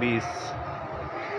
20.